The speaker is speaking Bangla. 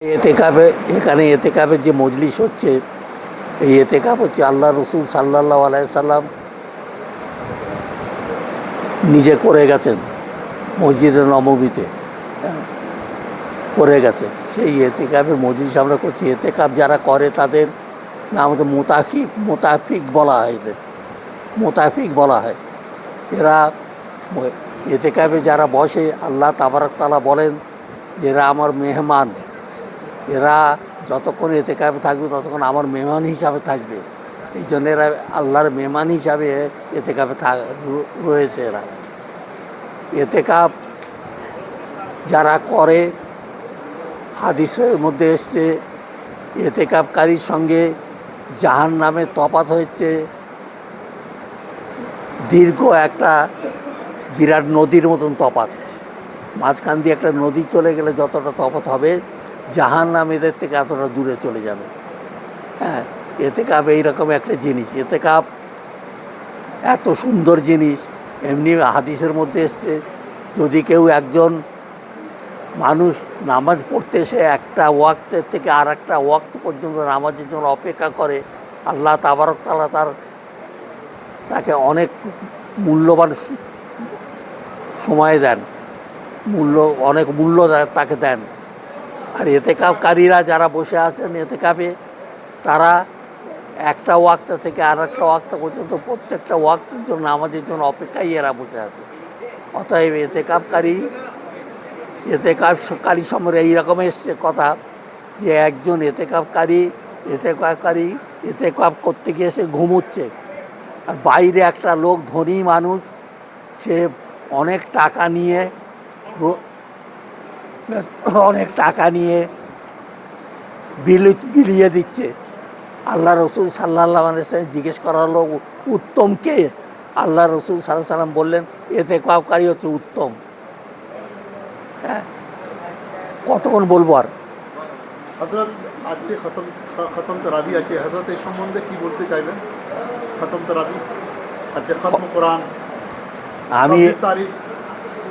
এতেকাবে এখানে এতেকাবের যে মজলিস হচ্ছে, এই এতেকাব হচ্ছে আল্লাহ রসুল সাল্লাল্লাহু আলাইহি সাল্লাম নিজে করে গেছেন মসজিদে নববীতে, হ্যাঁ, করে গেছেন। সেই এতেকাবের মজলিস আমরা করছি। এতেকাব যারা করে তাদের নাম হচ্ছে মোতাফিক বলা হয়, এদের মোতাফিক বলা হয়। এরা এতেকাবে যারা বসে, আল্লাহ তাবারক তাআলা বলেন যে এরা আমার মেহমান, এরা যতক্ষণ এতেকাবে থাকবে ততক্ষণ আমার মেহমান হিসাবে থাকবে। এই জন্য এরা আল্লাহর মেহমান হিসাবে এতেকাবে রয়েছে। এরা এতেকাব যারা করে, হাদিসের মধ্যে এসছে এতেকাবকারীর সঙ্গে জাহান্নামের তফাত হচ্ছে দীর্ঘ একটা বিরাট নদীর মতন তফাত। মাঝখান দিয়ে একটা নদী চলে গেলে যতটা তফাত হবে, জাহান্নাম এদের থেকে এতটা দূরে চলে যাবে। হ্যাঁ, এতেকাব এইরকম একটা জিনিস। এতেকাব এত সুন্দর জিনিস। এমনি হাদিসের মধ্যে এসছে, যদি কেউ একজন মানুষ নামাজ পড়তে এসে একটা ওয়াক্তের থেকে আর একটা ওয়াক্ত পর্যন্ত নামাজের জন্য অপেক্ষা করে, আল্লাহ তাবারক তাআলা তাকে অনেক মূল্যবান সময় দেন, অনেক মূল্য তাকে দেন। আর এতেকাবকারীরা যারা বসে আছেন এতেকাবে, তারা একটা ওয়াক্ত থেকে আর একটা ওয়াক্ত পর্যন্ত প্রত্যেকটা ওয়াক্তের জন্য নামাজের জন্য অপেক্ষায় এরা বসে আছে। অতএব এতেকাবকারী সম্বন্ধে এইরকম এসছে কথা যে একজন এতেকাব করতে গিয়ে সে ঘুমোচ্ছে, আর বাইরে একটা লোক ধনী মানুষ, সে অনেক টাকা নিয়ে বিলিয়ে দিচ্ছে। আল্লাহ রসুল সাল্লাল্লাহু আলাইহি ওয়াসাল্লাম জিজ্ঞেস করা হলো, উত্তম কে? আল্লাহ রসুল সাল্লাল্লাহু আলাইহি ওয়াসাল্লাম বললেন, এতেকাবকারী হচ্ছে উত্তম। হ্যাঁ, কতক্ষণ বলবো আর? হযরত আজকে খতম তারাবি আছে, হযরত এই সম্বন্ধে কি বলতে চাইবেন? খতম তারাবি আজকে খতম কোরআন আমি 26 তারিখ